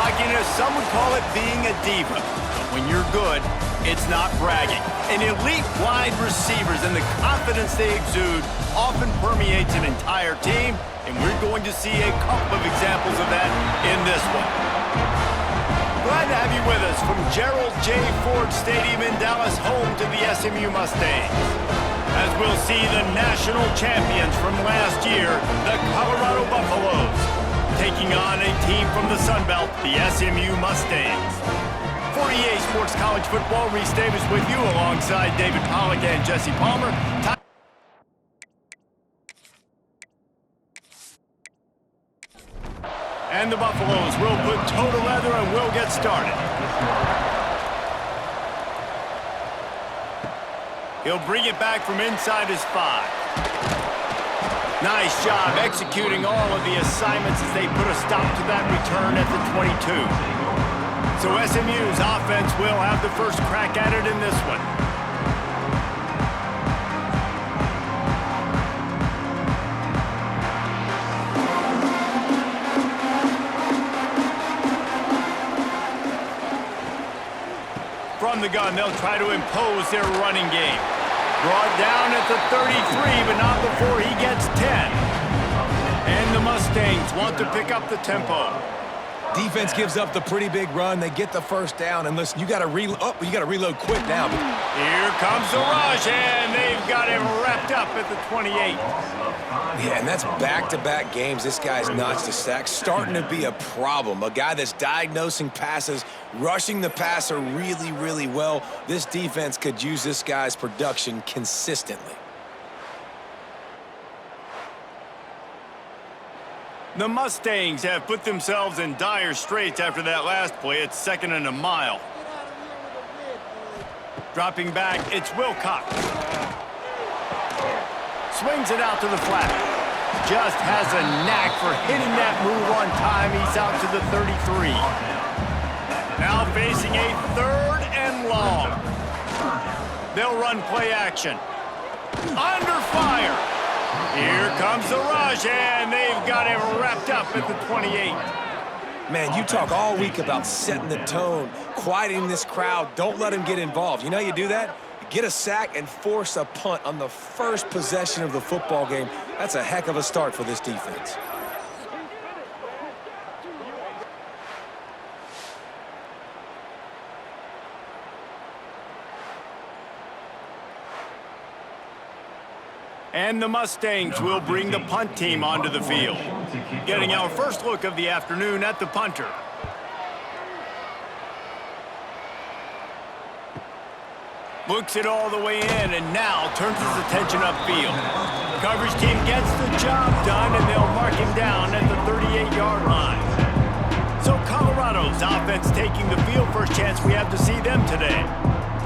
cockiness, some would call it being a diva. But when you're good, it's not bragging. And elite wide receivers and the confidence they exude often permeates an entire team, and we're going to see a couple of examples of that in this one. Glad to have you with us from Gerald J. Ford Stadium in Dallas, home to the SMU Mustangs. As we'll see the national champions from last year, the Colorado Buffaloes, taking on a team from the Sun Belt, the SMU Mustangs. For EA Sports College Football, Reese Davis with you alongside David Pollack and Jesse Palmer. And the Buffaloes will put toe to leather and will get started. He'll bring it back from inside his 5. Nice job executing all of the assignments as they put a stop to that return at the 22. So SMU's offense will have the first crack at it in this one. From the gun, they'll try to impose their running game. Brought down at the 33, but not before he gets 10. And the Mustangs want to pick up the tempo. Defense gives up the pretty big run. They get the first down. And listen, you got to reload quick now. Here comes the rush, and they've got him wrapped up at the 28. Yeah, and that's back-to-back games. This guy's notched a sack. Starting to be a problem. A guy that's diagnosing passes, rushing the passer really, really well. This defense could use this guy's production consistently. The Mustangs have put themselves in dire straits after that last play. It's 2nd and a mile. Dropping back, it's Wilcox. Swings it out to the flat. Just has a knack for hitting that move on time. He's out to the 33. Now facing a 3rd and long. They'll run play action. Under fire. Here comes the rush, and they've got him wrapped up at the 28. Man, you talk all week about setting the tone, quieting this crowd. Don't let him get involved. You know how you do that? Get a sack and force a punt on the first possession of the football game. That's a heck of a start for this defense. And the Mustangs will bring the punt team onto the field. Getting our first look of the afternoon at the punter. Looks it all the way in and now turns his attention upfield. Coverage team gets the job done and they'll mark him down at the 38-yard line. So Colorado's offense taking the field. First chance we have to see them today.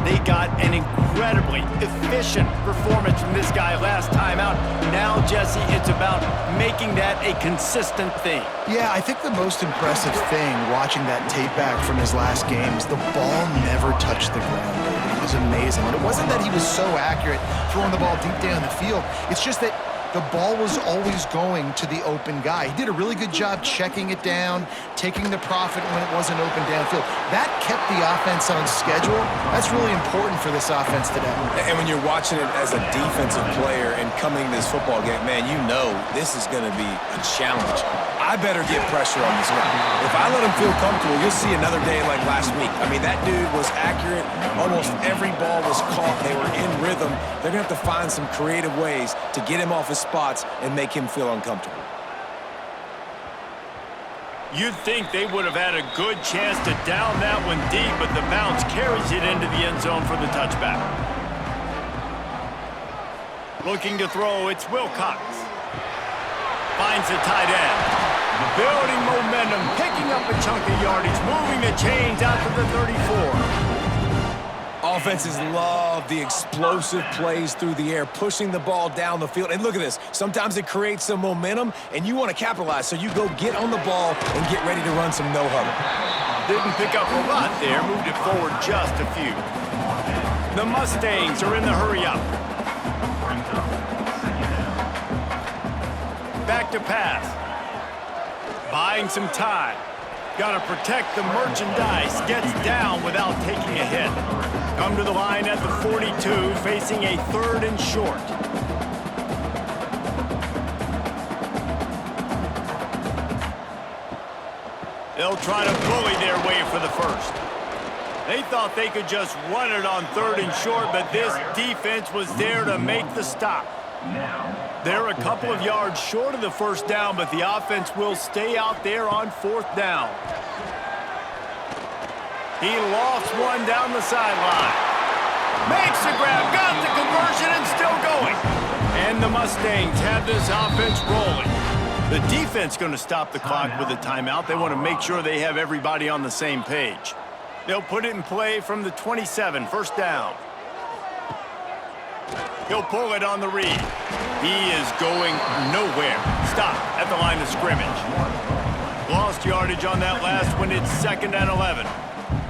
They got an incredibly efficient performance from this guy last time out. Now, Jesse, it's about making that a consistent thing. Yeah, I think the most impressive thing watching that tape back from his last game is the ball never touched the ground, David. It was amazing. And it wasn't that he was so accurate throwing the ball deep down the field. It's just that the ball was always going to the open guy. He did a really good job checking it down, taking the profit when it wasn't open downfield. That kept the offense on schedule. That's really important for this offense today. And when you're watching it as a defensive player and coming to this football game, man, you know this is going to be a challenge. I better get pressure on this guy. If I let him feel comfortable, you'll see another day like last week. I mean, that dude was accurate. Almost every ball was caught. They were in rhythm. They're going to have to find some creative ways to get him off his spots and make him feel uncomfortable. You'd think they would have had a good chance to down that one deep, but the bounce carries it into the end zone for the touchback. Looking to throw, it's Wilcox. Finds the tight end. Building momentum, picking up a chunk of yardage, moving the chains out to the 34. Offenses love the explosive plays through the air, pushing the ball down the field. And look at this. Sometimes it creates some momentum, and you want to capitalize. So you go get on the ball and get ready to run some no-huddle. Didn't pick up a lot there. Moved it forward just a few. The Mustangs are in the hurry-up. Back to pass. Buying some time. Got to protect the merchandise. Gets down without taking a hit. Come to the line at the 42, facing a 3rd and short. They'll try to bully their way for the first. They thought they could just run it on 3rd and short, but this defense was there to make the stop. They're a couple of yards short of the first down, but the offense will stay out there on 4th down. He lost one down the sideline. Makes the grab, got the conversion, and still going. And the Mustangs have this offense rolling. The defense going to stop the clock with a timeout. They want to make sure they have everybody on the same page. They'll put it in play from the 27, 1st down. He'll pull it on the read. He is going nowhere. Stop at the line of scrimmage. Lost yardage on that last one. It's 2nd and 11.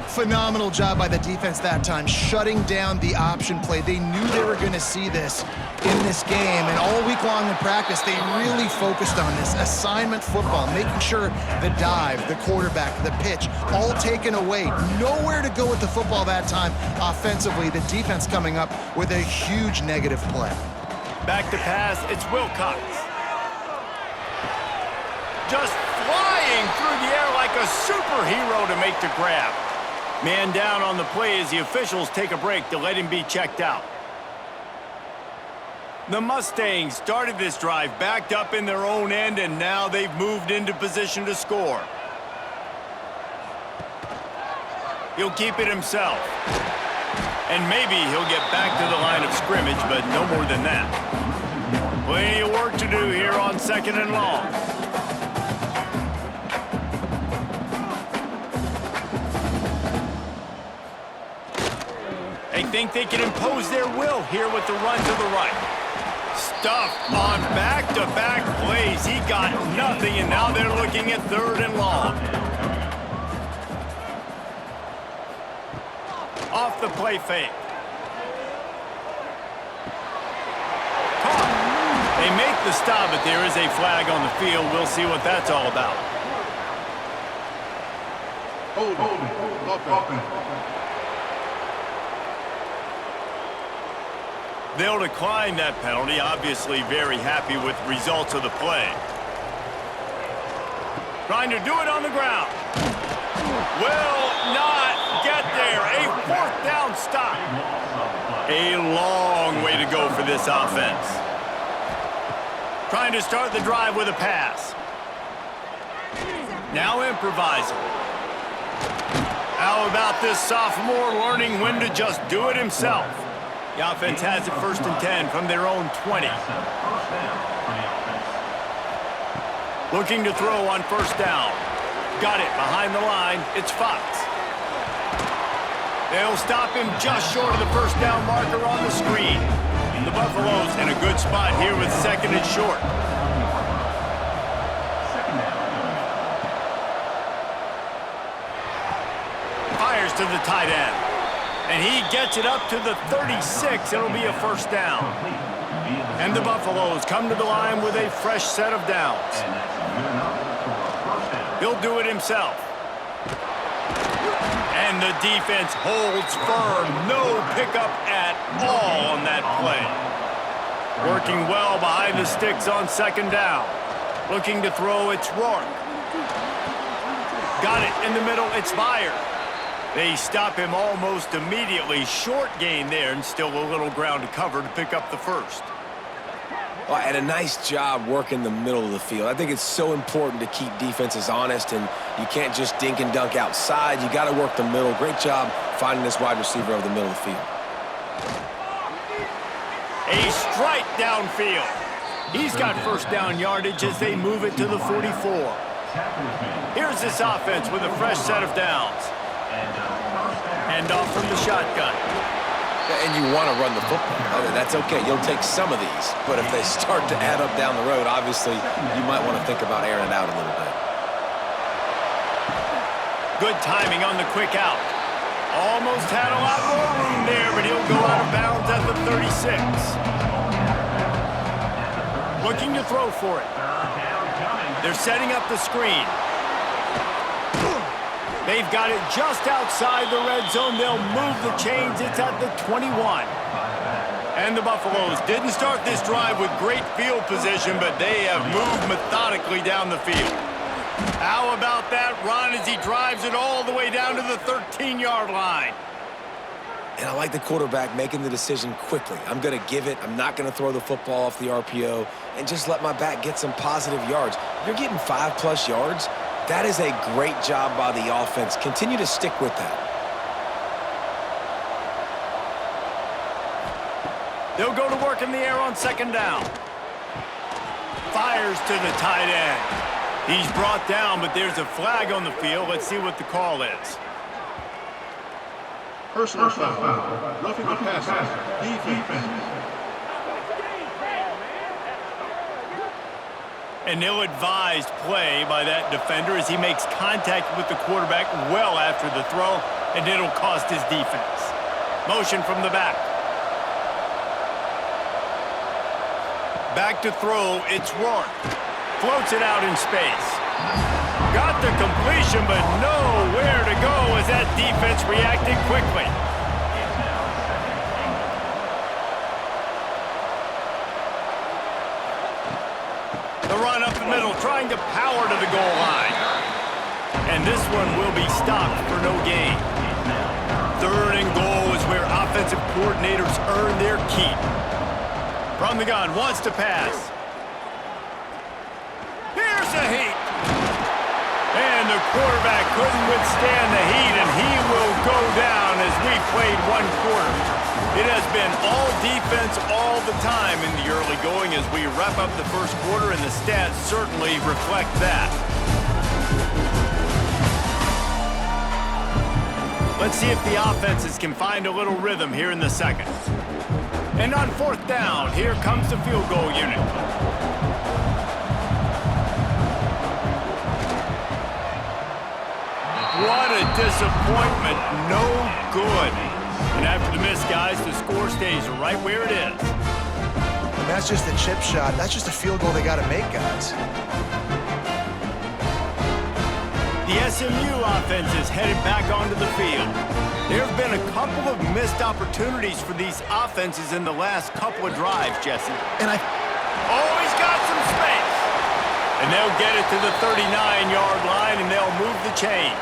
Phenomenal job by the defense that time, shutting down the option play. They knew they were going to see this in this game, and all week long in practice, they really focused on this assignment football, making sure the dive, the quarterback, the pitch, all taken away. Nowhere to go with the football that time offensively. The defense coming up with a huge negative play. Back to pass, it's Wilcox. Just flying through the air like a superhero to make the grab. Man down on the play as the officials take a break to let him be checked out. The Mustangs started this drive backed up in their own end, and now they've moved into position to score. He'll keep it himself. And maybe he'll get back to the line of scrimmage, but no more than that. Plenty of work to do here on 2nd and long. They think they can impose their will here with the run to the right. Stuffed on back-to-back plays. He got nothing, and now they're looking at 3rd and long. Off the play fake. Caught. They make the stop, but there is a flag on the field. We'll see what that's all about. They'll decline that penalty, obviously very happy with the results of the play. Trying to do it on the ground. Will not get there. A 4th down stop. A long way to go for this offense. Trying to start the drive with a pass. Now improvising. How about this sophomore learning when to just do it himself? The offense has it 1st and 10 from their own 20. Looking to throw on 1st down. Got it behind the line. It's Fox. They'll stop him just short of the 1st down marker on the screen. The Buffaloes in a good spot here with 2nd and short. Fires to the tight end. And he gets it up to the 36. It'll be a 1st down. And the Buffaloes come to the line with a fresh set of downs. He'll do it himself. And the defense holds firm. No pickup at all on that play. Working well behind the sticks on 2nd down. Looking to throw, it's Rourke. Got it in the middle, it's Meyer. They stop him almost immediately. Short gain there, and still a little ground to cover to pick up the 1st. Well, and a nice job working the middle of the field. I think it's so important to keep defenses honest, and you can't just dink and dunk outside. You got to work the middle. Great job finding this wide receiver over the middle of the field. A strike downfield. He's got 1st down yardage as they move it to the 44. Here's this offense with a fresh set of downs. Hand off from the shotgun. And you want to run the football. That's okay. You'll take some of these. But if they start to add up down the road, obviously, you might want to think about airing it out a little bit. Good timing on the quick out. Almost had a lot more room there, but he'll go out of bounds at the 36. Looking to throw for it. They're setting up the screen. They've got it just outside the red zone. They'll move the chains. It's at the 21. And the Buffaloes didn't start this drive with great field position, but they have moved methodically down the field. How about that run as he drives it all the way down to the 13-yard line? And I like the quarterback making the decision quickly. I'm going to give it. I'm not going to throw the football off the RPO and just let my back get some positive yards. You're getting 5+ yards. That is a great job by the offense. Continue to stick with that. They'll go to work in the air on second down. Fires to the tight end. He's brought down, but there's a flag on the field. Let's see what the call is. Personal foul. Roughing the passer. Defense. An ill-advised play by that defender as he makes contact with the quarterback well after the throw, and it'll cost his defense. Motion from the back. Back to throw, it's Rourke. Floats it out in space. Got the completion, but nowhere to go as that defense reacted quickly. The run up the middle, trying to power to the goal line. And this one will be stopped for no gain. 3rd and goal is where offensive coordinators earn their keep. From the gun, wants to pass. Here's the heat. And the quarterback couldn't withstand the heat, and he will go down as we played 1 quarter. It has been all defense all the time in the early going as we wrap up the first quarter, and the stats certainly reflect that. Let's see if the offenses can find a little rhythm here in the second. And on 4th down, here comes the field goal unit. What a disappointment. No good. And after the miss, guys, the score stays right where it is. And that's just a chip shot. That's just a field goal they got to make, guys. The SMU offense is headed back onto the field. There have been a couple of missed opportunities for these offenses in the last couple of drives, Jesse. And Always got some space. And they'll get it to the 39-yard line, and they'll move the chains.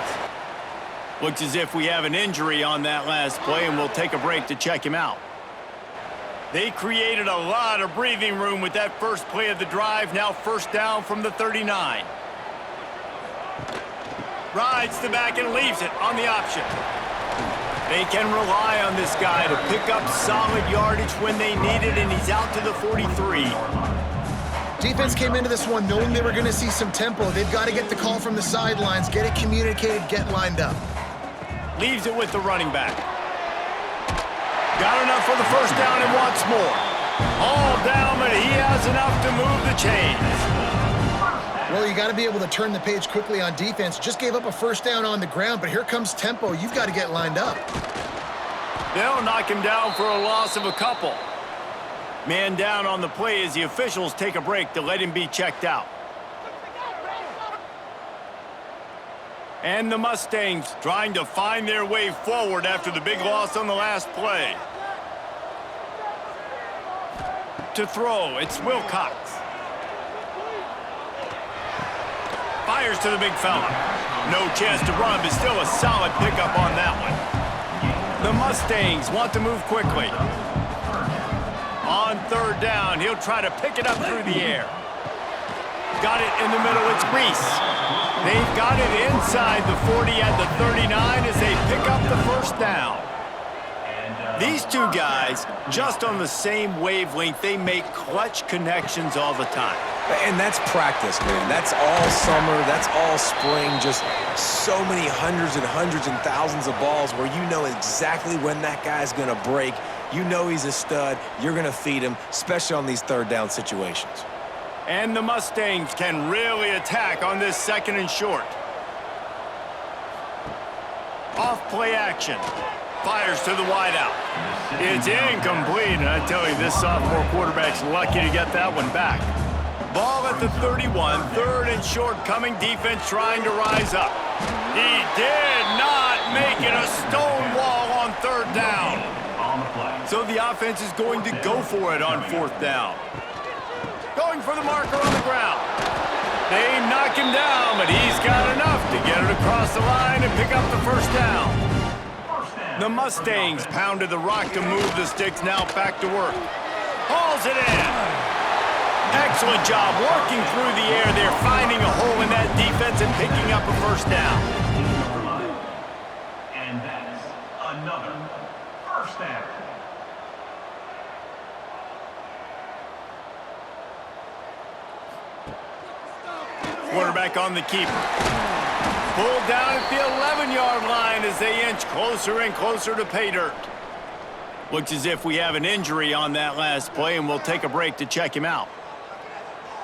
Looks as if we have an injury on that last play, and we'll take a break to check him out. They created a lot of breathing room with that first play of the drive. Now 1st down from the 39. Rides the back and leaves it on the option. They can rely on this guy to pick up solid yardage when they need it, and he's out to the 43. defense came into this one knowing they were going to see some tempo. They've got to get the call from the sidelines, get it communicated, get lined up. Leaves it with the running back. Got enough for the 1st down and wants more. All down, but he has enough to move the chains. Well, you got to be able to turn the page quickly on defense. Just gave up a 1st down on the ground, but here comes tempo. You've got to get lined up. They'll knock him down for a loss of a couple. Man down on the play as the officials take a break to let him be checked out. And the Mustangs trying to find their way forward after the big loss on the last play. To throw, it's Wilcox. Fires to the big fella. No chance to run, but still a solid pickup on that one. The Mustangs want to move quickly. On 3rd down, he'll try to pick it up through the air. Got it in the middle, it's Reese. They've got it inside the 40 at the 39 as they pick up the 1st down. These two guys, just on the same wavelength, they make clutch connections all the time. And that's practice, man. That's all summer. That's all spring. Just so many hundreds and thousands of balls where you know exactly when that guy's going to break. You know he's a stud. You're going to feed him, especially on these 3rd down situations. And the Mustangs can really attack on this 2nd and short. Off play action. Fires to the wideout. It's incomplete, and I tell you, this sophomore quarterback's lucky to get that one back. Ball at the 31, third and short coming, defense trying to rise up. He did not make it a stone wall on third down. So the offense is going to go for it on fourth down. Going for the marker on the ground. They knock him down, but he's got enough to get it across the line and pick up the first down. The Mustangs pounded the rock to move the sticks, now back to work. Hauls it in. Excellent job working through the air there, finding a hole in that defense and picking up a first down. And that's another first down. Quarterback on the keeper. Pulled down at the 11-yard line as they inch closer and closer to pay dirt. Looks as if we have an injury on that last play, and we'll take a break to check him out.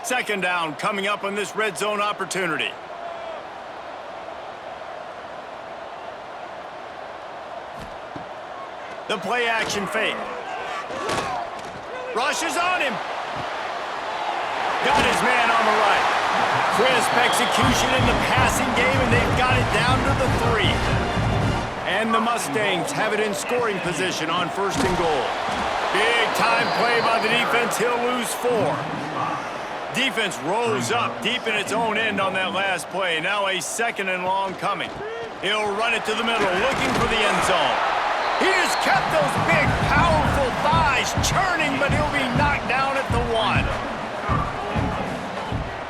Second down coming up on this red zone opportunity. The play action fake. Rushes on him. Got his man on the right. Crisp execution in the passing game, and they've got it down to the 3. And the Mustangs have it in scoring position on first and goal. Big time play by the defense. He'll lose 4. Defense rose up deep in its own end on that last play. Now a second and long coming. He'll run it to the middle, looking for the end zone. He just kept those big, powerful thighs churning, but he'll be knocked down at the 1.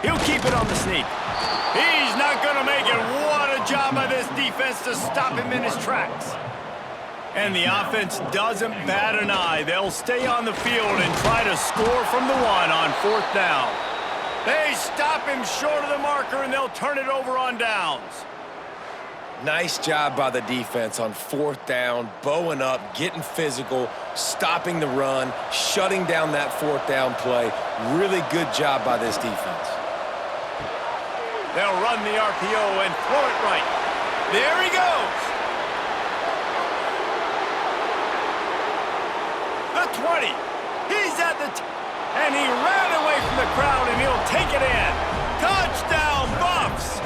He'll keep it on the sneak. He's not going to make it. What a job by this defense to stop him in his tracks. And the offense doesn't bat an eye. They'll stay on the field and try to score from the 1 on fourth down. They stop him short of the marker, and they'll turn it over on downs. Nice job by the defense on fourth down, bowing up, getting physical, stopping the run, shutting down that fourth down play. Really good job by this defense. They'll run the RPO and throw it right. There he goes. The 20. He's at the and he ran away from the crowd, and he'll take it in. Touchdown, Buffs.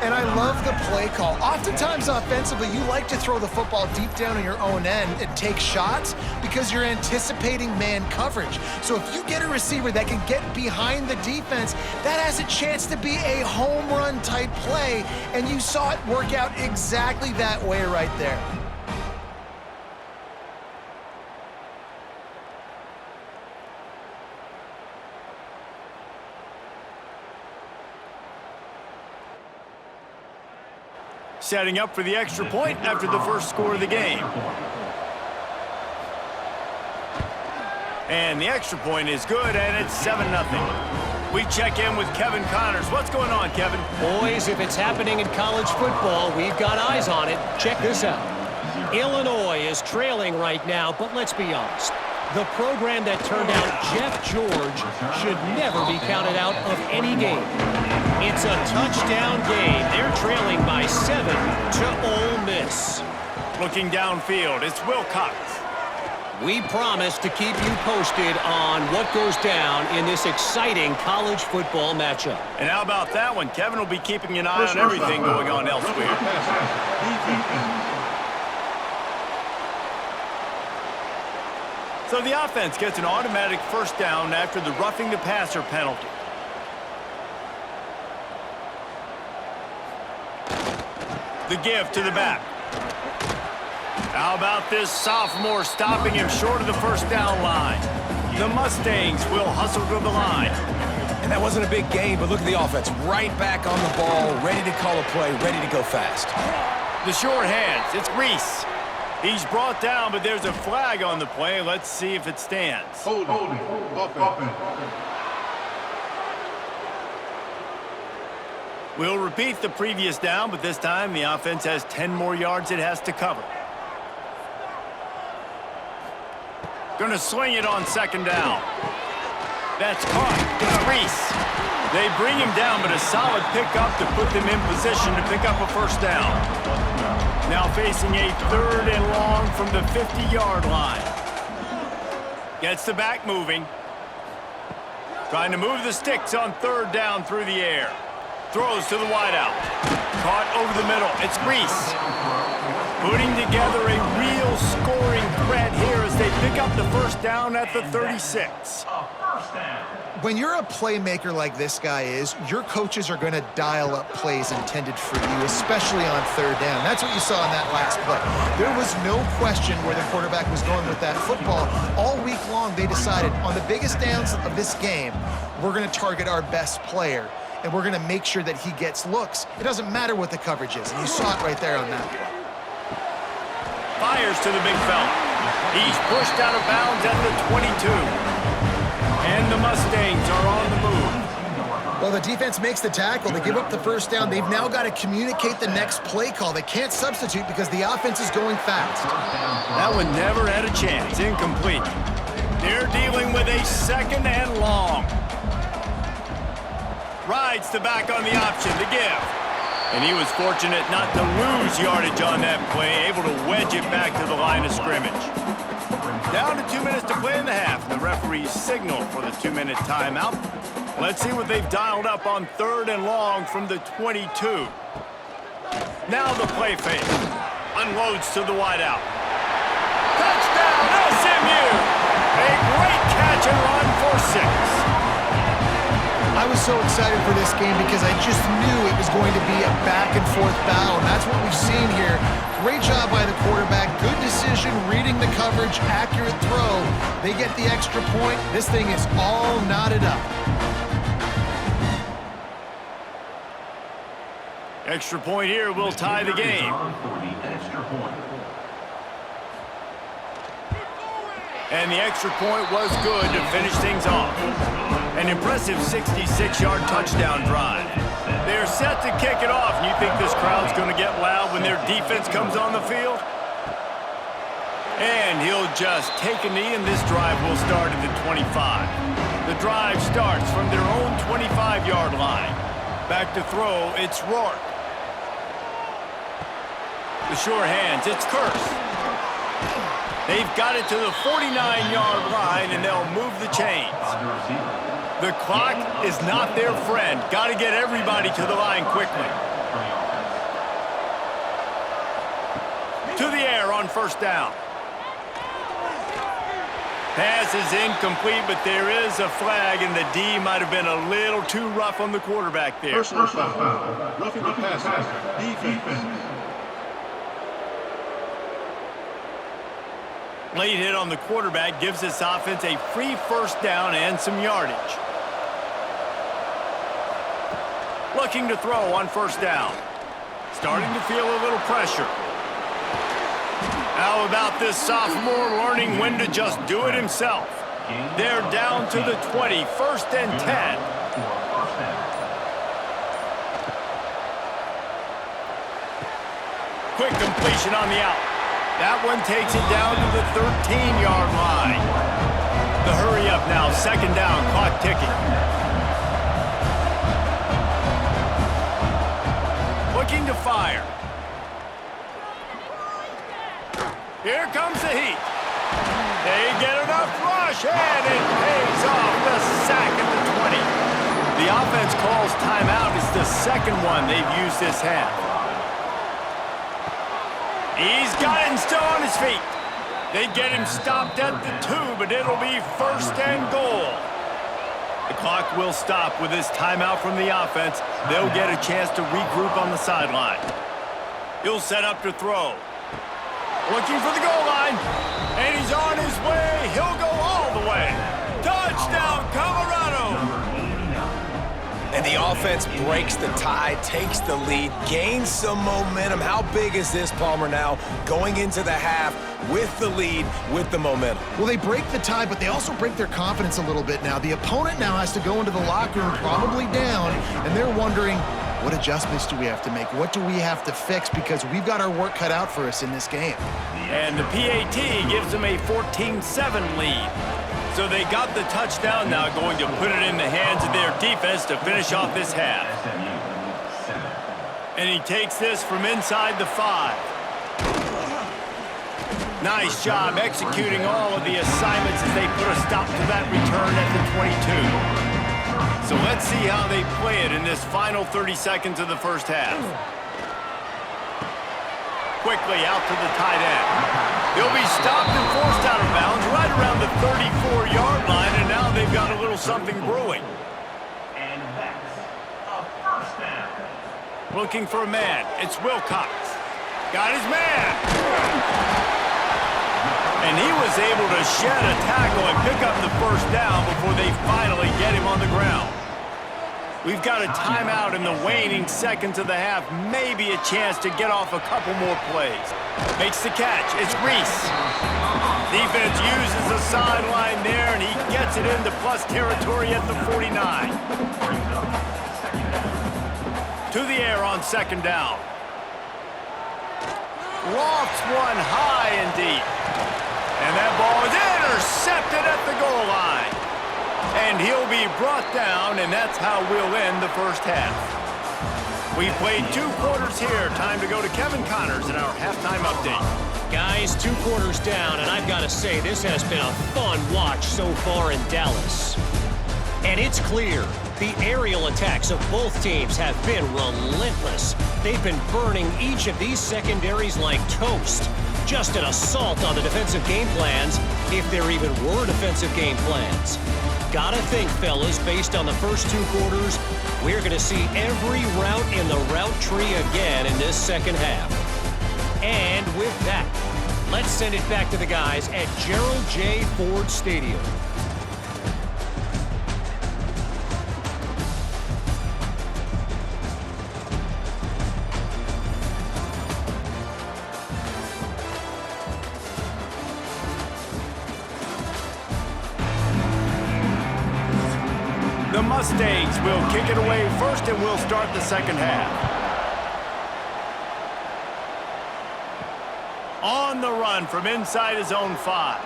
And I love the play call. Oftentimes offensively, you like to throw the football deep down in your own end and take shots because you're anticipating man coverage. So if you get a receiver that can get behind the defense, that has a chance to be a home run type play, and you saw it work out exactly that way right there. Setting up for the extra point after the first score of the game. And the extra point is good, and it's 7-0. We check in with Kevin Connors. What's going on, Kevin? Boys, if it's happening in college football, we've got eyes on it. Check this out. Illinois is trailing right now, but let's be honest. The program that turned out Jeff George should never be counted out of any game. It's a touchdown game. They're trailing by 7 to Ole Miss. Looking downfield, it's Wilcox. We promise to keep you posted on what goes down in this exciting college football matchup. And how about that one? Kevin will be keeping an eye on everything going on elsewhere. So the offense gets an automatic first down after the roughing the passer penalty. The give to the back. How about this sophomore stopping him short of the first down line? The Mustangs will hustle to the line. And that wasn't a big game, but look at the offense. Right back on the ball, ready to call a play, ready to go fast. The short hands, it's Reese. He's brought down, but there's a flag on the play. Let's see if it stands. Holding. Offense. We'll repeat the previous down, but this time the offense has 10 more yards it has to cover. Gonna swing it on second down. That's caught. It's Reese. They bring him down, but a solid pickup to put them in position to pick up a first down. Now facing a third and long from the 50-yard line. Gets the back moving. Trying to move the sticks on third down through the air. Throws to the wideout. Caught over the middle. It's Reese. Putting together a real scoring threat here as they pick up the first down at the 36. A first down. When you're a playmaker like this guy is, your coaches are going to dial up plays intended for you, especially on third down. That's what you saw in that last play. There was no question where the quarterback was going with that football. All week long, they decided on the biggest downs of this game, we're going to target our best player, and we're going to make sure that he gets looks. It doesn't matter what the coverage is, and you saw it right there on that play. Fires to the big fella. He's pushed out of bounds at the 22. And the Mustangs are on the move. Well, the defense makes the tackle. They give up the first down. They've now got to communicate the next play call. They can't substitute because the offense is going fast. That one never had a chance. Incomplete. They're dealing with a second and long. Rides the back on the option to give. And he was fortunate not to lose yardage on that play, able to wedge it back to the line of scrimmage. Down to 2 minutes to play in the half. The referees signal for the 2-minute timeout. Let's see what they've dialed up on third and long from the 22. Now the play fake. Unloads to the wideout. Touchdown, SMU! A great catch and run for 6. I was so excited for this game because I just knew it was going to be a back-and-forth battle, and that's what we've seen here. Great job by the quarterback, good decision, reading the coverage, accurate throw. They get the extra point. This thing is all knotted up. Extra point here will tie the game. And the extra point was good to finish things off. An impressive 66-yard touchdown drive. They're set to kick it off, and you think this crowd's going to get loud when their defense comes on the field? And he'll just take a knee, and this drive will start at the 25. The drive starts from their own 25-yard line. Back to throw, it's Rourke. The sure hands, it's Curse. They've got it to the 49-yard line, and they'll move the chains. The clock is not their friend. Got to get everybody to the line quickly. To the air on first down. Pass is incomplete, but there is a flag, and the D might have been a little too rough on the quarterback there. Personal foul. Roughing the passer. Defense. Late hit on the quarterback gives this offense a free first down and some yardage. Looking to throw on first down. Starting to feel a little pressure. How about this sophomore learning when to just do it himself? They're down to the 20, first and 10. Quick completion on the out. That one takes it down to the 13-yard line. The hurry up now, second down, clock ticking. Looking to fire. Here comes the heat. They get enough rush, and it pays off the sack at the 20. The offense calls timeout. It's the second one they've used this half. He's got it and still on his feet. They get him stopped at the 2, but it'll be first and goal. The clock will stop with this timeout from the offense. They'll get a chance to regroup on the sideline. He'll set up to throw. Looking for the goal line, and he's on his way. He'll go all the way. Touchdown, Colorado! And the offense breaks the tie, takes the lead, gains some momentum. How big is this, Palmer, now going into the half with the lead, with the momentum? Well, they break the tie, but they also break their confidence a little bit now. The opponent now has to go into the locker room probably down, and they're wondering, what adjustments do we have to make? What do we have to fix? Because we've got our work cut out for us in this game. And the PAT gives them a 14-7 lead. So they got the touchdown now, going to put it in the hands of their defense to finish off this half. And he takes this from inside the 5. Nice job executing all of the assignments as they put a stop to that return at the 22. So let's see how they play it in this final 30 seconds of the first half. Quickly out to the tight end. He'll be stopped and forced out of bounds right around the 34-yard line, and now they've got a little something brewing. And that's a first down. Looking for a man. It's Wilcox. Got his man. And he was able to shed a tackle and pick up the first down before they finally get him on the ground. We've got a timeout in the waning seconds of the half. Maybe a chance to get off a couple more plays. Makes the catch. It's Reese. Defense uses the sideline there, and he gets it into plus territory at the 49. To the air on second down. Lofts one high and deep. And that ball is intercepted at the goal line. And he'll be brought down, and that's how we'll end the first half. We've played 2 quarters here. Time to go to Kevin Connors in our halftime update. Guys, 2 quarters down, and I've got to say, this has been a fun watch so far in Dallas. And it's clear, the aerial attacks of both teams have been relentless. They've been burning each of these secondaries like toast. Just an assault on the defensive game plans, if there even were defensive game plans. Gotta think, fellas, based on the first 2 quarters, we're going to see every route in the route tree again in this second half. And with that, let's send it back to the guys at Gerald J. Ford Stadium. The Mustangs will kick it away first, and we'll start the second half. On the run from inside his own 5.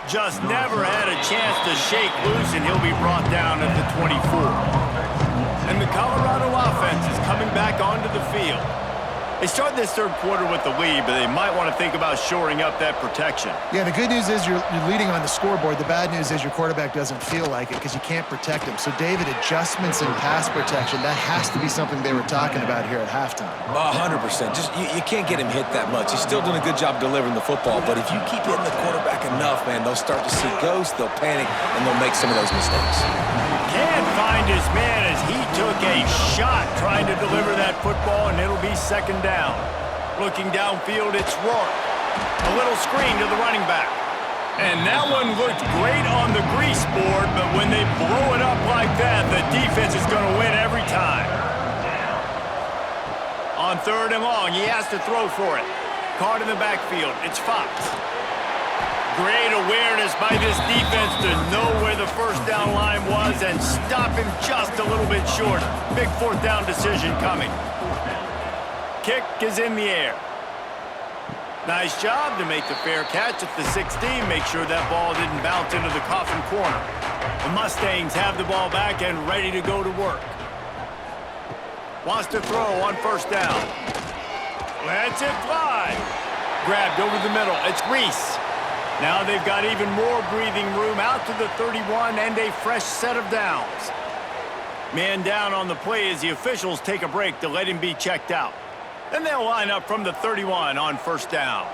Just never had a chance to shake loose, and he'll be brought down at the 24. And the Colorado offense is coming back onto the field. They start this third quarter with the lead, but they might want to think about shoring up that protection. Yeah, the good news is you're leading on the scoreboard. The bad news is your quarterback doesn't feel like it because you can't protect him. So, David, adjustments in pass protection, that has to be something they were talking about here at halftime. 100%. Just you can't get him hit that much. He's still doing a good job delivering the football, but if you keep hitting the quarterback enough, man, they'll start to see ghosts, they'll panic, and they'll make some of those mistakes. Can't find his man as he took a shot trying to deliver that football, and it'll be second down. Looking downfield, it's Rourke. A little screen to the running back. And that one looked great on the grease board, but when they blow it up like that, the defense is going to win every time. On third and long, he has to throw for it. Caught in the backfield, it's Fox. Great awareness by this defense to know where the first down line was and stop him just a little bit short. Big fourth down decision coming. Kick is in the air. Nice job to make the fair catch at the 16. Make sure that ball didn't bounce into the coffin corner. The Mustangs have the ball back and ready to go to work. Wants to throw on first down. Lets it fly. Grabbed over the middle. It's Reese. Now they've got even more breathing room out to the 31 and a fresh set of downs. Man down on the play as the officials take a break to let him be checked out. Then they'll line up from the 31 on first down.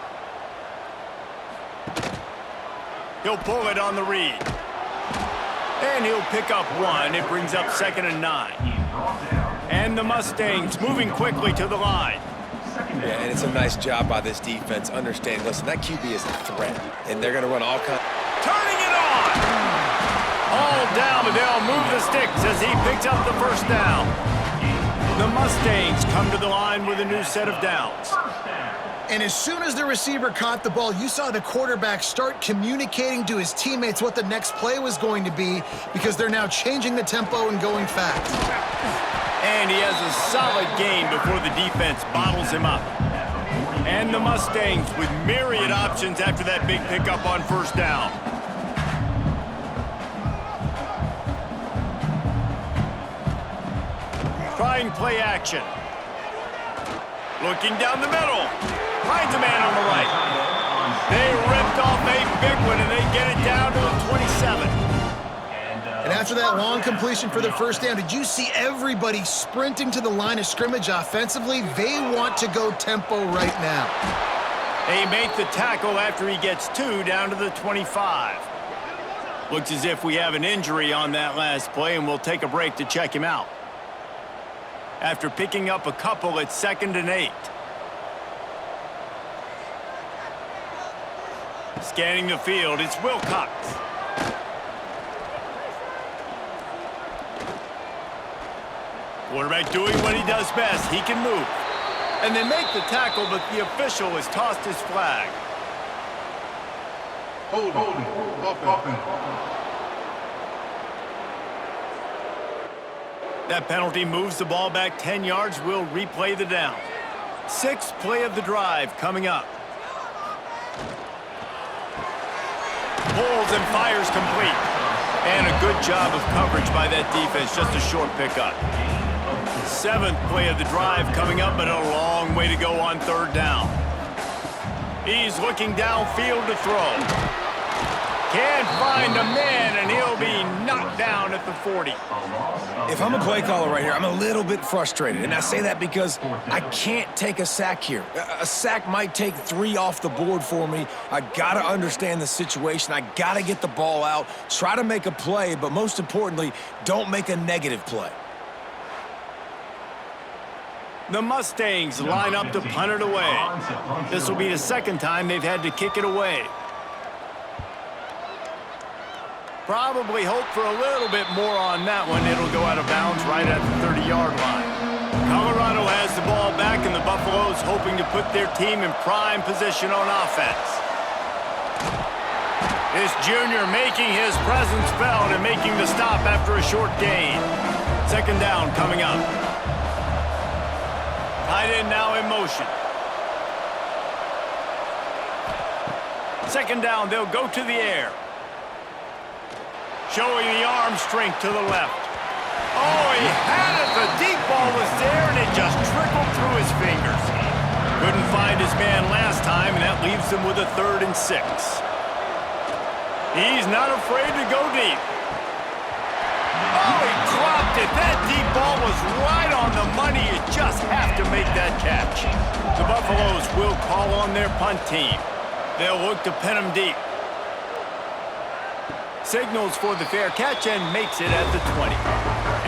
He'll pull it on the read. And he'll pick up 1. It brings up 2nd and 9. And the Mustangs moving quickly to the line. Yeah, and it's a nice job by this defense. Understand, listen, that QB is a threat, and they're going to run all kinds. Turning it on! All down, but they'll move the sticks as he picks up the first down. The Mustangs come to the line with a new set of downs. And as soon as the receiver caught the ball, you saw the quarterback start communicating to his teammates what the next play was going to be because they're now changing the tempo and going fast. And he has a solid gain before the defense bottles him up. And the Mustangs with myriad options after that big pickup on first down. Trying play action. Looking down the middle. Finds a man on the right. They ripped off a big one, and they get it down to the 27. And And after that long completion for the first down, did you see everybody sprinting to the line of scrimmage offensively? They want to go tempo right now. They make the tackle after he gets 2 down to the 25. Looks as if we have an injury on that last play, and we'll take a break to check him out. After picking up a couple, it's 2nd and 8. Scanning the field, it's Wilcox. Quarterback doing what he does best. He can move. And they make the tackle, but the official has tossed his flag. Holding. Offense. That penalty moves the ball back 10 yards. We'll replay the down. 6th play of the drive coming up. Pulls and fires complete. And a good job of coverage by that defense. Just a short pickup. 7th play of the drive coming up, but a long way to go on 3rd down. He's looking downfield to throw. Can't find a man, and he'll be knocked down at the 40. If I'm a play caller right here, I'm a little bit frustrated. And I say that because I can't take a sack here. A sack might take 3 off the board for me. I got to understand the situation. I got to get the ball out, try to make a play, but most importantly, don't make a negative play. The Mustangs line up to punt it away. This will be the 2nd time they've had to kick it away. Probably hope for a little bit more on that one. It'll go out of bounds right at the 30-yard line. Colorado has the ball back, and the Buffaloes hoping to put their team in prime position on offense. This junior making his presence felt and making the stop after a short gain. 2nd down coming up. Tight end now in motion. 2nd down, they'll go to the air. Showing the arm strength to the left. Oh, he had it. The deep ball was there, and it just trickled through his fingers. Couldn't find his man last time, and that leaves him with a 3rd and 6. He's not afraid to go deep. Oh, he dropped it. That deep ball was right on the money. You just have to make that catch. The Buffaloes will call on their punt team. They'll look to pin him deep. Signals for the fair catch and makes it at the 20.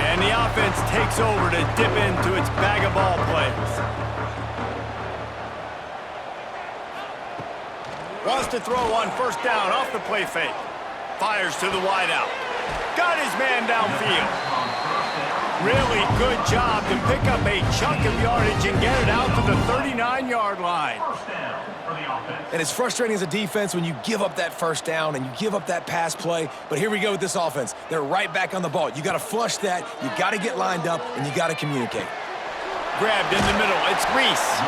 And the offense takes over to dip into its bag of ball plays. Wants to throw on 1st down off the play fake. Fires to the wideout. Got his man downfield. Really good job to pick up a chunk of yardage and get it out to the 39-yard line. And it's frustrating as a defense when you give up that 1st down and you give up that pass play. But here we go with this offense. They're right back on the ball. You got to flush that. You got to get lined up, and you got to communicate. Grabbed in the middle. It's Reese.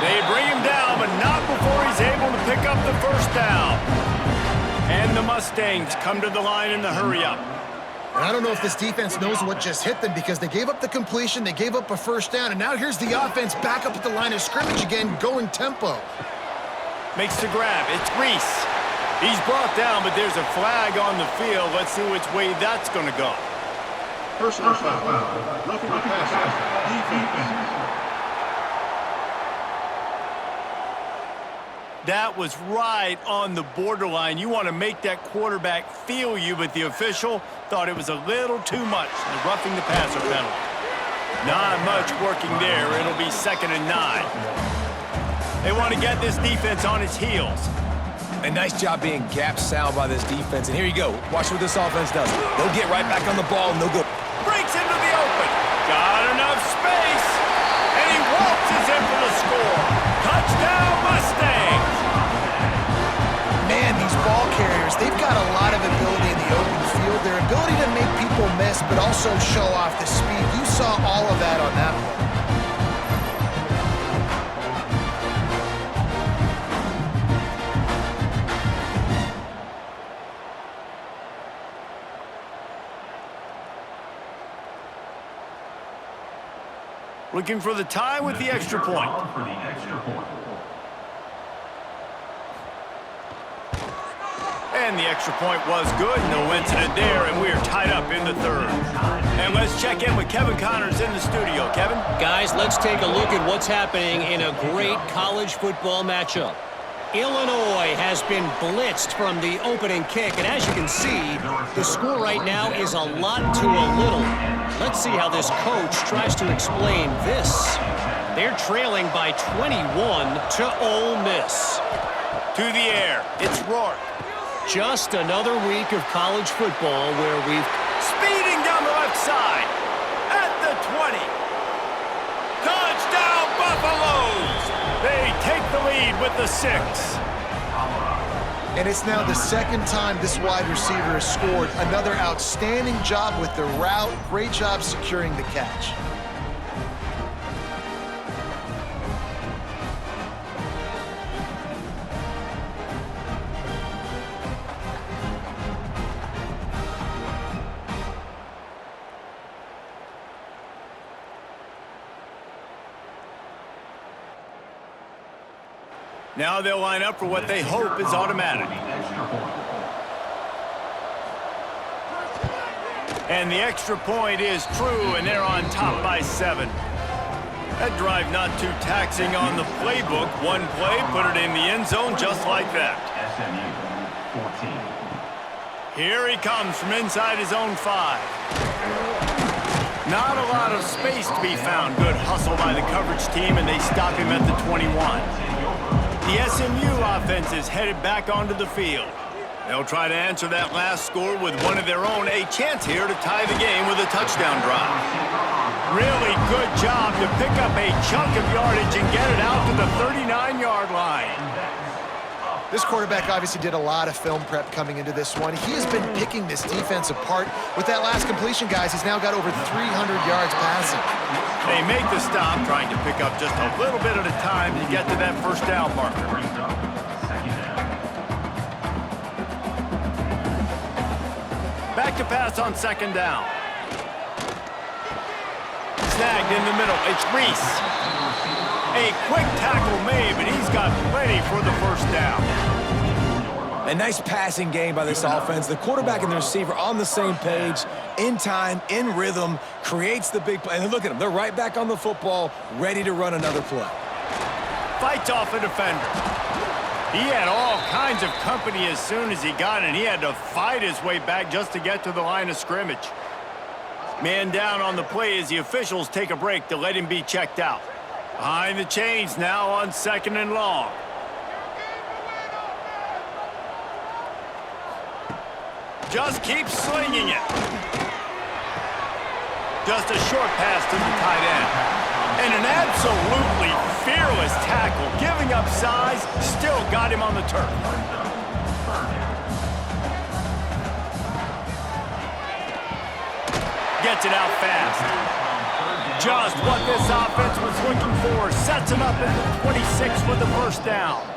They bring him down, but not before he's able to pick up the 1st down. And the Mustangs come to the line in the hurry-up. And I don't know if this defense knows what just hit them because they gave up the completion, they gave up a 1st down, and now here's the offense back up at the line of scrimmage again, going tempo. Makes the grab. It's Reese. He's brought down, but there's a flag on the field. Let's see which way that's going to go. Personal foul. Roughing the passer. Defense. That was right on the borderline. You want to make that quarterback feel you, but the official thought it was a little too much. The roughing the passer penalty. Not much working there. It'll be 2nd and 9. They want to get this defense on its heels. A nice job being gap sound by this defense. And here you go. Watch what this offense does. They'll get right back on the ball, and they'll go. Breaks into the open. Got enough space. And he waltzes in for the score. Touchdown, Mustangs. Man, these ball carriers, they've got a lot of ability in the open field. Their ability to make people miss, but also show off the speed. You saw all of that on that play. Looking for the tie with the extra point. And the extra point was good. No incident there, and we are tied up in the third. And let's check in with Kevin Connors in the studio. Kevin? Guys, let's take a look at what's happening in a great college football matchup. Illinois has been blitzed from the opening kick, and as you can see, the score right now is a lot to a little. Let's see how this coach tries to explain this. They're trailing by 21 to Ole Miss. To the air, it's Rourke. Just another week of college football where we've... Speeding down the left side. At the 20. Touchdown, Buffaloes! They take the lead with the 6. And it's now the second time this wide receiver has scored. Another outstanding job with the route. Great job securing the catch. Now they'll line up for what they hope is automatic. And the extra point is true, and they're on top by 7. That drive not too taxing on the playbook. One play, put it in the end zone just like that. SMU 14. Here he comes from inside his own 5. Not a lot of space to be found. Good hustle by the coverage team, and they stop him at the 21. The SMU offense is headed back onto the field. They'll try to answer that last score with one of their own. A chance here to tie the game with a touchdown drive. Really good job to pick up a chunk of yardage and get it out to the 39-yard line. This quarterback obviously did a lot of film prep coming into this one. He has been picking this defense apart. With that last completion, guys, he's now got over 300 yards passing. They make the stop, trying to pick up just a little bit at a time to get to that first down marker. Back to pass on second down. Snagged in the middle. It's Reese. A quick tackle made, but he's got plenty for the first down. A nice passing game by this offense. The quarterback and the receiver on the same page, in time, in rhythm, creates the big play. And look at them. They're right back on the football, ready to run another play. Fights off a defender. He had all kinds of company as soon as he got it. He had to fight his way back just to get to the line of scrimmage. Man down on the play as the officials take a break to let him be checked out. Behind the chains now on second and long. Just keep slinging it. Just a short pass to the tight end. And an absolutely fearless tackle. Giving up size, still got him on the turf. Gets it out fast. Just what this offense was looking for. Sets him up at the 26 with the first down.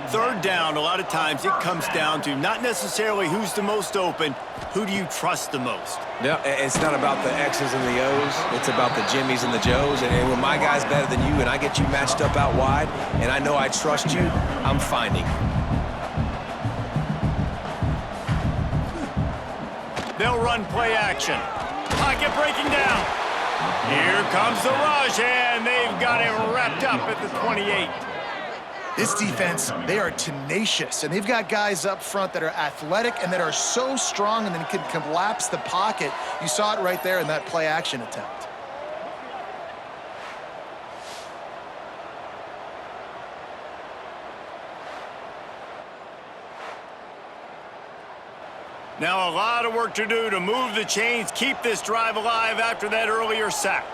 Third down, a lot of times it comes down to not necessarily who's the most open, who do you trust the most? Yeah, it's not about the X's and the O's. It's about the Jimmies and the Joes. And when my guy's better than you and I get you matched up out wide and I know I trust you, I'm finding you. They'll run play action. Pocket breaking down. Here comes the rush, and they've got it wrapped up at the 28. This defense, they are tenacious, and they've got guys up front that are athletic and that are so strong and then can collapse the pocket. You saw it right there in that play action attempt. Now a lot of work to do to move the chains, keep this drive alive after that earlier sack.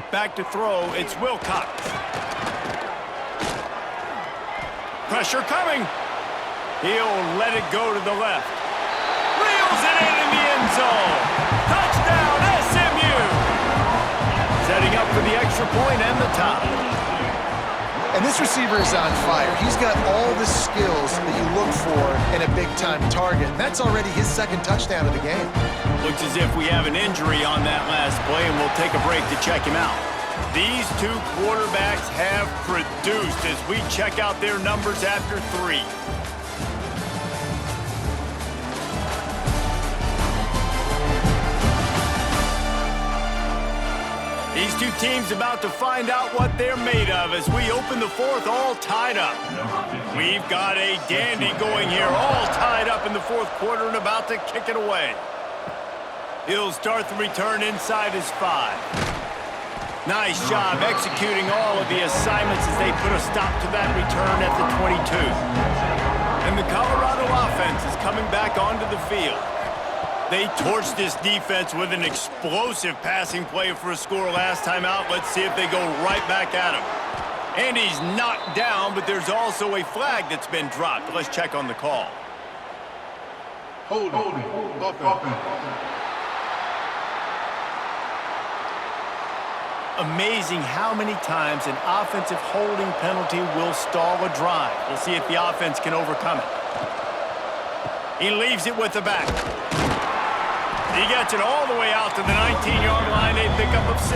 Back to throw, it's Wilcox. Pressure coming. He'll let it go to the left. Reels it in the end zone. Touchdown, SMU. Setting up for the extra point and the tie. And this receiver is on fire. He's got all the skills that you look for in a big-time target. And that's already his second touchdown of the game. Looks as if we have an injury on that last play, and we'll take a break to check him out. These two quarterbacks have produced as we check out their numbers after 3. These two teams about to find out what they're made of as we open the 4th all tied up. We've got a dandy going here, all tied up in the 4th quarter and about to kick it away. He'll start the return inside his 5. Nice job executing all of the assignments as they put a stop to that return at the 22. And the Colorado offense is coming back onto the field. They torched this defense with an explosive passing play for a score last time out. Let's see if they go right back at him. And he's knocked down, but there's also a flag that's been dropped. Let's check on the call. Holding. Offense. Amazing how many times an offensive holding penalty will stall a drive. We'll see if the offense can overcome it. He leaves it with the back. He gets it all the way out to the 19-yard line, a pickup of 6.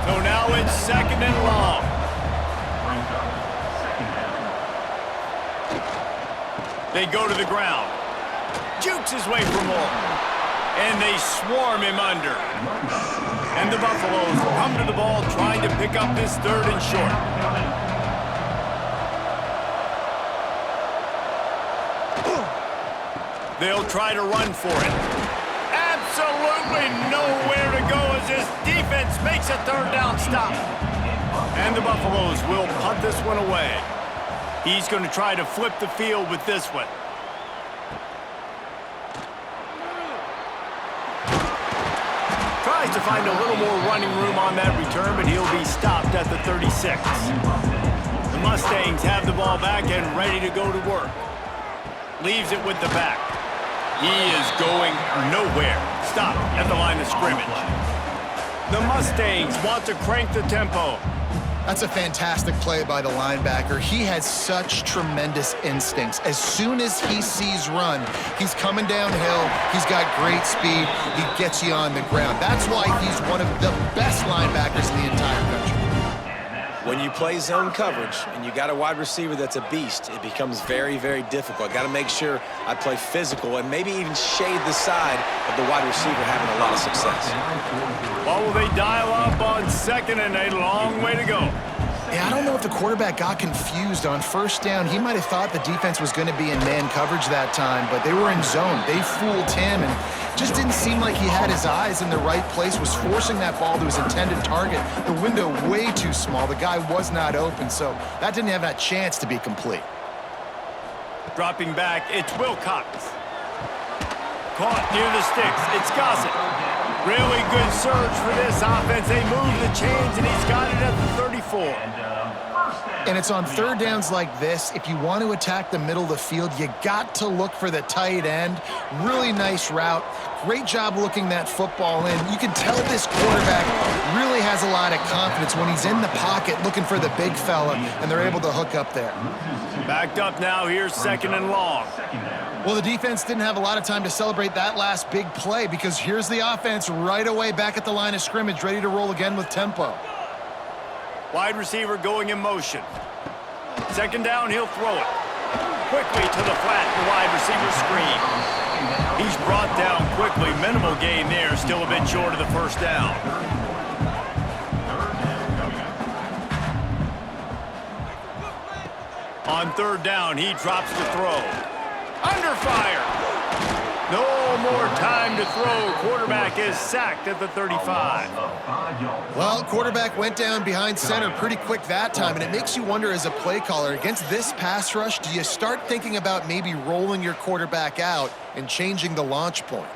So now it's 2nd and long. They go to the ground. Jukes his way for more. And they swarm him under. And the Buffaloes come to the ball trying to pick up this 3rd and short. They'll try to run for it. Absolutely nowhere to go as this defense makes a 3rd down stop. And the Buffaloes will punt this one away. He's going to try to flip the field with this one. Tries to find a little more running room on that return, but he'll be stopped at the 36. The Mustangs have the ball back and ready to go to work. Leaves it with the back. He is going nowhere. Stop at the line of scrimmage. The Mustangs want to crank the tempo. That's a fantastic play by the linebacker. He has such tremendous instincts. As soon as he sees run, he's coming downhill. He's got great speed. He gets you on the ground. That's why he's one of the best linebackers in the entire country. When you play zone coverage and you got a wide receiver that's a beast, it becomes very, very difficult. I got to make sure I play physical and maybe even shade the side of the wide receiver having a lot of success. Well, will they dial up on 2nd and a long way to go? Yeah, I don't know if the quarterback got confused on 1st down. He might have thought the defense was going to be in man coverage that time, but they were in zone. They fooled him and just didn't seem like he had his eyes in the right place, was forcing that ball to his intended target. The window way too small. The guy was not open, so that didn't have that chance to be complete. Dropping back, it's Wilcox. Caught near the sticks. It's Gossett. Really good surge for this offense. They move the chains, and he's got it at the 34. And it's on 3rd downs like this. If you want to attack the middle of the field, you got to look for the tight end. Really nice route. Great job looking that football in. You can tell this quarterback really has a lot of confidence when he's in the pocket looking for the big fella, and they're able to hook up there. Backed up now. Here's 2nd and long. Well, the defense didn't have a lot of time to celebrate that last big play because here's the offense right away back at the line of scrimmage, ready to roll again with tempo. Wide receiver going in motion. 2nd down, he'll throw it. Quickly to the flat, the wide receiver screen. He's brought down quickly. Minimal gain there, still a bit short of the 1st down. On 3rd down, he drops to throw. Under fire. No more time to throw. Quarterback is sacked at the 35. Well, quarterback went down behind center pretty quick that time, and it makes you wonder as a play caller, against this pass rush, do you start thinking about maybe rolling your quarterback out and changing the launch point?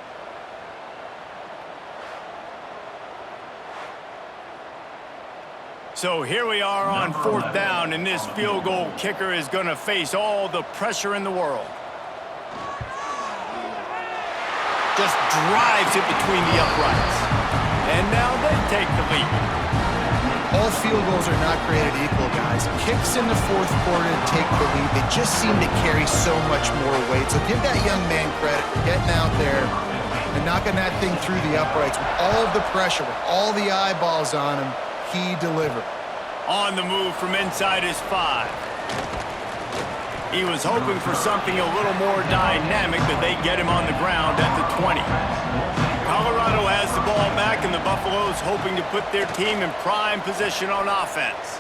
So here we are on 4th down, and this field goal kicker is going to face all the pressure in the world. Just drives it between the uprights. And now they take the lead. All field goals are not created equal, guys. Kicks in the 4th quarter to take the lead. They just seem to carry so much more weight. So give that young man credit for getting out there, and knocking that thing through the uprights with all of the pressure, with all the eyeballs on him, he delivered. On the move from inside his 5. He was hoping for something a little more dynamic, but they get him on the ground at the 20. Colorado has the ball back, and the Buffaloes hoping to put their team in prime position on offense.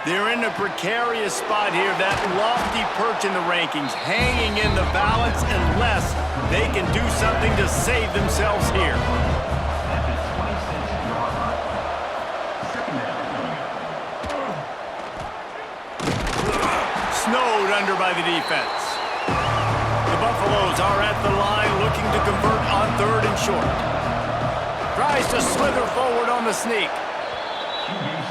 They're in a precarious spot here, that lofty perch in the rankings, hanging in the balance unless they can do something to save themselves here. Snowed under by the defense. The Buffaloes are at the line looking to convert on 3rd and short. Tries to slither forward on the sneak.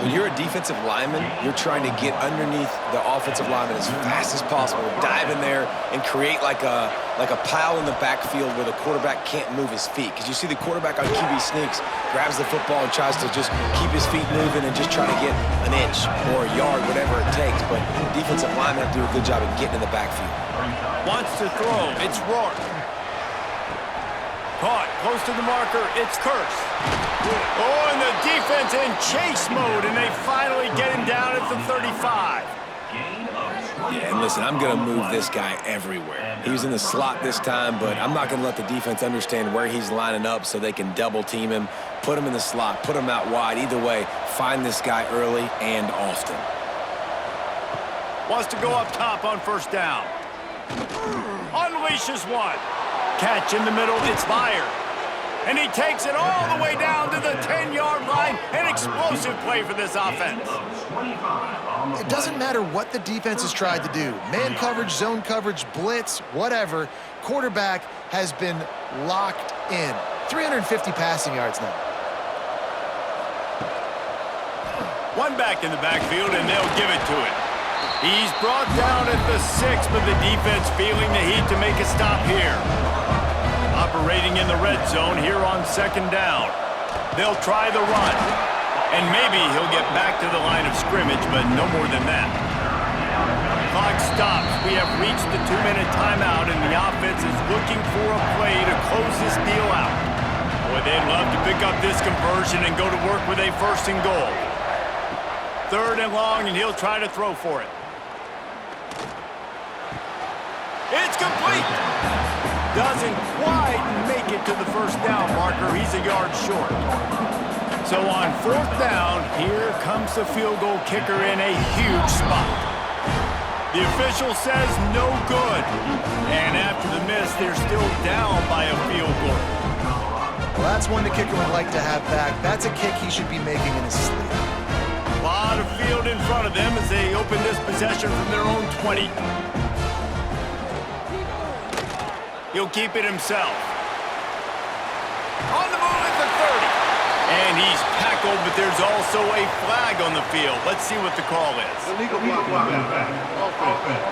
When you're a defensive lineman, you're trying to get underneath the offensive lineman as fast as possible, dive in there and create like a pile in the backfield where the quarterback can't move his feet. Because you see the quarterback on QB sneaks, grabs the football and tries to just keep his feet moving and just try to get an inch or a yard, whatever it takes. But the defensive linemen have to do a good job of getting in the backfield. Wants to throw. It's Rourke. Caught close to the marker. It's Curse. Oh, and the defense in chase mode, and they finally get him down at the 35. Yeah, and listen, I'm going to move this guy everywhere. He was in the slot this time, but I'm not going to let the defense understand where he's lining up so they can double team him, put him in the slot, put him out wide. Either way, find this guy early and often. Wants to go up top on 1st down. Unleashes one. Catch in the middle, it's Meyer. And he takes it all the way down to the 10-yard line. An explosive play for this offense. It doesn't matter what the defense has tried to do. Man coverage, zone coverage, blitz, whatever. Quarterback has been locked in. 350 passing yards now. One back in the backfield, and they'll give it to him. He's brought down at the 6, but the defense feeling the heat to make a stop here. Operating in the red zone here on 2nd down. They'll try the run. And maybe he'll get back to the line of scrimmage, but no more than that. Clock stops. We have reached the 2-minute timeout, and the offense is looking for a play to close this deal out. Boy, they'd love to pick up this conversion and go to work with a 1st and goal. 3rd and long, and he'll try to throw for it. It's complete. Doesn't quite make it to the 1st down marker. He's a yard short. So on 4th down, here comes the field goal kicker in a huge spot. The official says no good. And after the miss, they're still down by a field goal. Well, that's one the kicker would like to have back. That's a kick he should be making in his sleep. A lot of field in front of them as they open this possession from their own 20. He'll keep it himself. On the move at the 30. And he's tackled, but there's also a flag on the field. Let's see what the call is. Illegal block. Offense.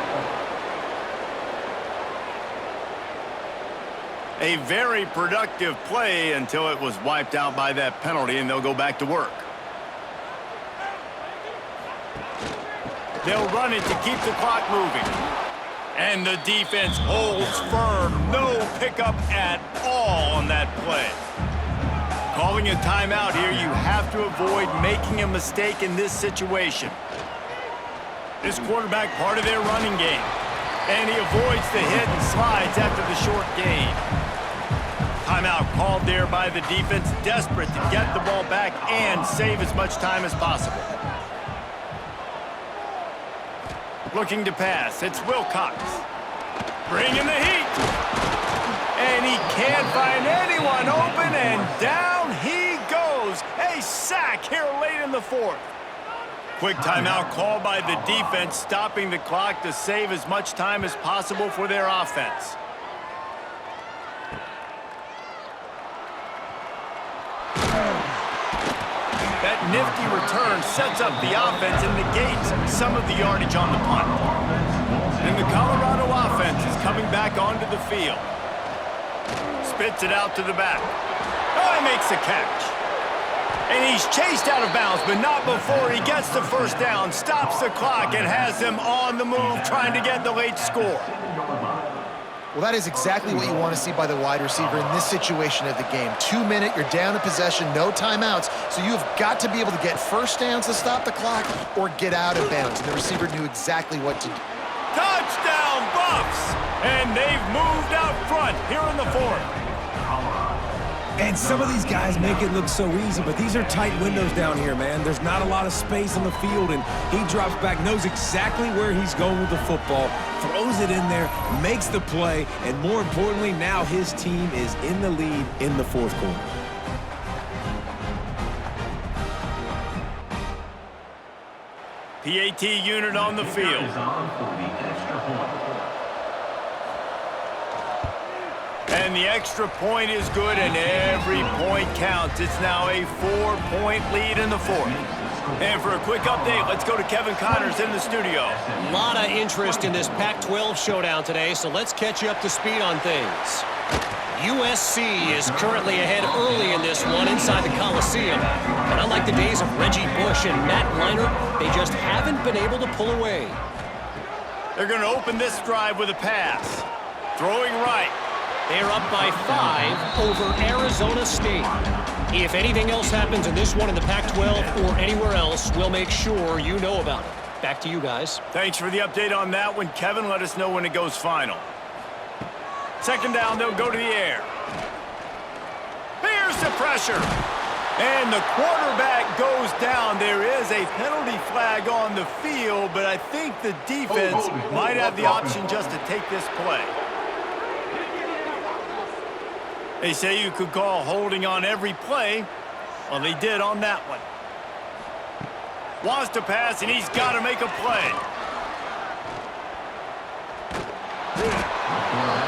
A very productive play until it was wiped out by that penalty, and they'll go back to work. They'll run it to keep the clock moving. And the defense holds firm. No pickup at all on that play. Calling a timeout here, you have to avoid making a mistake in this situation. This quarterback, part of their running game. And he avoids the hit and slides after the short gain. Timeout called there by the defense, desperate to get the ball back and save as much time as possible. Looking to pass, it's Wilcox. Bringing the heat. And he can't find anyone open, and down he goes. A sack here late in the 4th. Quick timeout called by the defense, stopping the clock to save as much time as possible for their offense. That nifty return sets up the offense and negates some of the yardage on the punt. And the Colorado offense is coming back onto the field. Spits it out to the back. Oh, he makes the catch. And he's chased out of bounds, but not before he gets the 1st down, stops the clock, and has them on the move trying to get the late score. Well, that is exactly what you want to see by the wide receiver in this situation of the game. 2 minute, you're down in possession, no timeouts, so you've got to be able to get first downs to stop the clock or get out of bounds. And the receiver knew exactly what to do. Touchdown, Buffs! And they've moved out front here in the fourth. And some of these guys make it look so easy, but these are tight windows down here, man. There's not a lot of space on the field, and he drops back, knows exactly where he's going with the football, throws it in there, makes the play, and more importantly, now his team is in the lead in the fourth quarter. PAT unit on the field. And the extra point is good, and every point counts. It's now a 4-point lead in the fourth. And for a quick update, let's go to Kevin Connors in the studio. A lot of interest in this Pac-12 showdown today, so let's catch you up to speed on things. USC is currently ahead early in this one inside the Coliseum. But unlike the days of Reggie Bush and Matt Leinart, they just haven't been able to pull away. They're going to open this drive with a pass. Throwing right. They're up by 5 over Arizona State. If anything else happens in this one in the Pac-12 or anywhere else, we'll make sure you know about it. Back to you guys. Thanks for the update on that one, Kevin. Let us know when it goes final. Second down, they'll go to the air. Here's the pressure. And the quarterback goes down. There is a penalty flag on the field, but I think the defense might have the option just to take this play. They say you could call holding on every play. Well, they did on that one. Wants to pass, and he's got to make a play.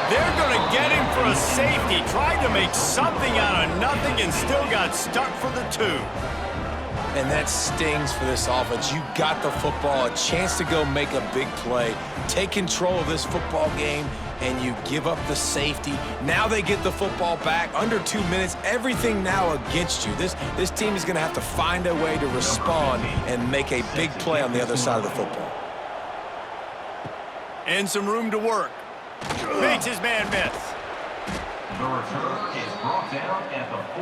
They're going to get him for a safety. Tried to make something out of nothing and still got stuck for the 2. And that stings for this offense. You got the football, a chance to go make a big play, take control of this football game, and you give up the safety. Now they get the football back under 2 minutes. Everything now against you. This team is going to have to find a way to respond and make a big play on the other side of the football. And some room to work. Makes his man miss.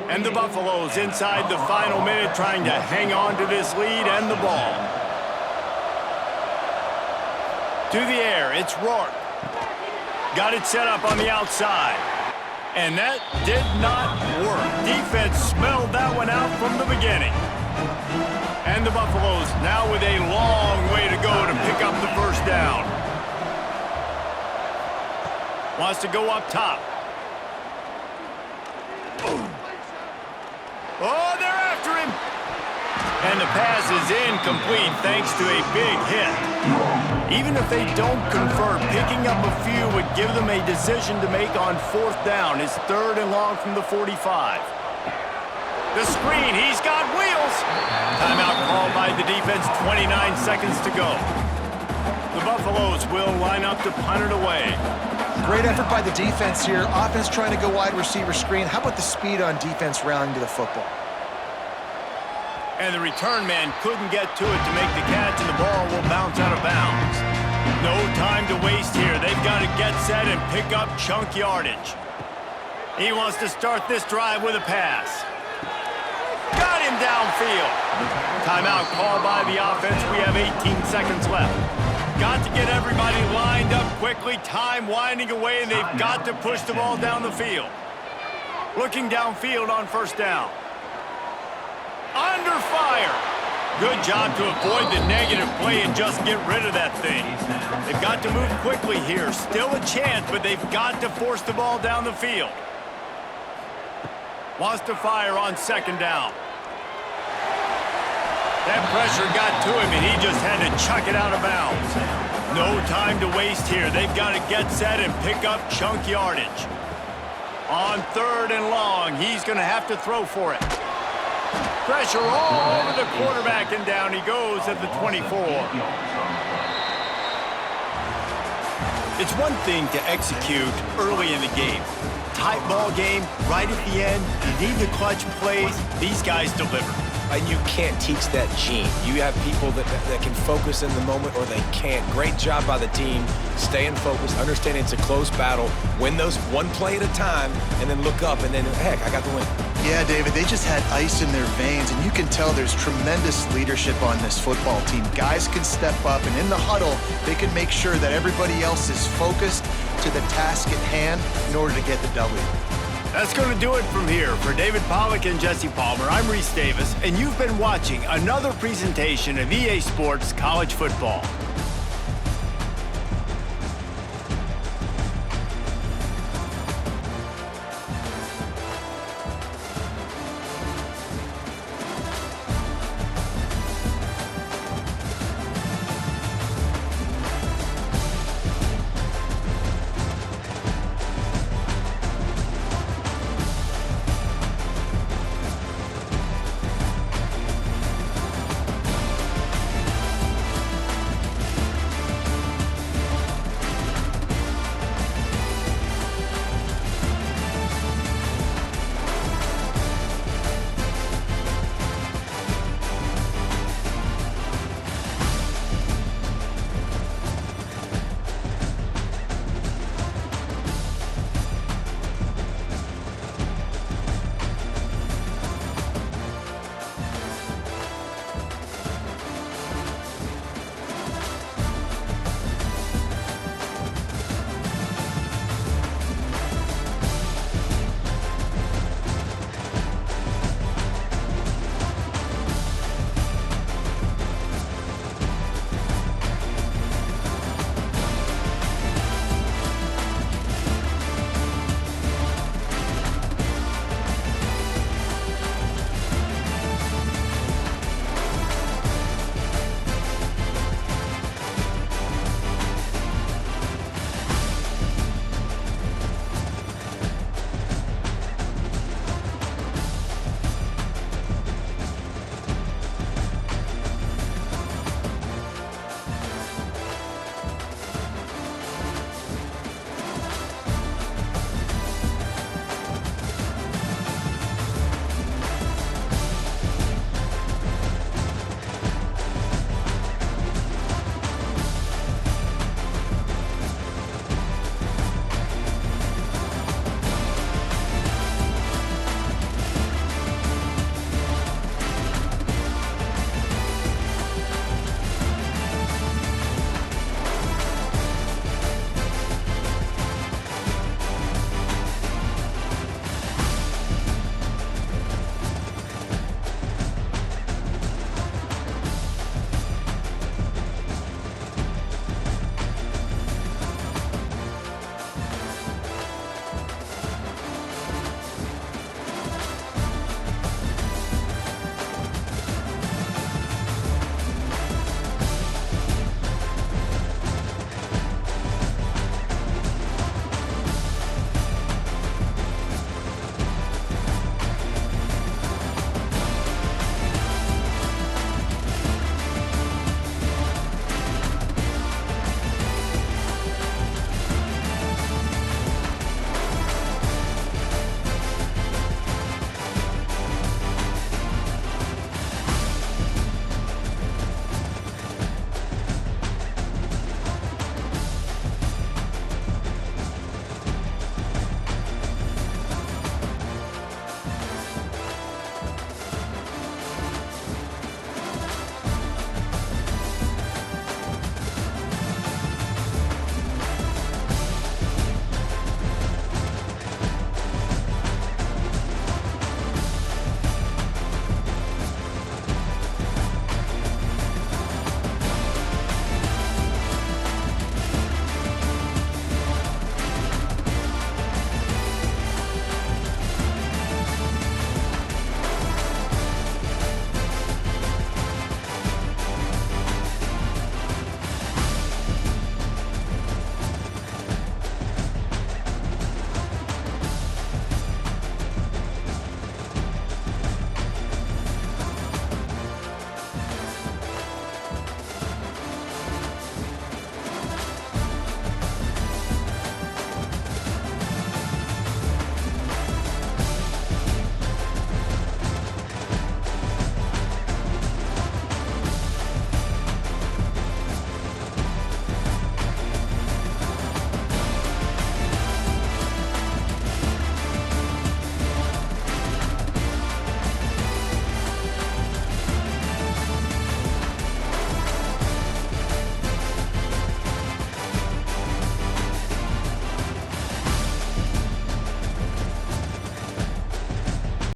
And the Buffaloes inside the final minute trying to hang on to this lead and the ball. To the air, it's Rourke. Got it set up on the outside. And that did not work. Defense smelled that one out from the beginning. And the Buffaloes now with a long way to go to pick up the first down. Wants to go up top. Oh, they're after him. And the pass is incomplete thanks to a big hit. Even if they don't convert, picking up a few would give them a decision to make on fourth down. It's 3rd and long from the 45. The screen, he's got wheels. Timeout called by the defense, 29 seconds to go. The Buffaloes will line up to punt it away. Great effort by the defense here. Offense trying to go wide receiver screen. How about the speed on defense rallying to the football? And the return man couldn't get to it to make the catch, and the ball will bounce out of bounds. No time to waste here. They've got to get set and pick up chunk yardage. He wants to start this drive with a pass. Got him downfield. Timeout called by the offense. We have 18 seconds left. Got to get everybody lined up quickly. Time winding away, and they've got to push the ball down the field. Looking downfield on first down. Under fire. Good job to avoid the negative play and just get rid of that thing. They've got to move quickly here. Still a chance, but they've got to force the ball down the field. Wants to fire on second down. That pressure got to him, and he just had to chuck it out of bounds. No time to waste here. They've got to get set and pick up chunk yardage. On 3rd and long, he's going to have to throw for it. Pressure all over the quarterback, and down he goes at the 24. It's one thing to execute early in the game. Tight ball game, right at the end, you need the clutch plays. These guys deliver. and you can't teach that gene. You have people that can focus in the moment or they can't. Great job by the team, staying focused, understanding it's a close battle, win those one play at a time, and then look up, and then, heck, I got the win. Yeah, David, they just had ice in their veins, and you can tell there's tremendous leadership on this football team. Guys can step up, and in the huddle, they can make sure that everybody else is focused to the task at hand in order to get the W. That's going to do it from here. For David Pollack and Jesse Palmer, I'm Reese Davis, and you've been watching another presentation of EA Sports College Football.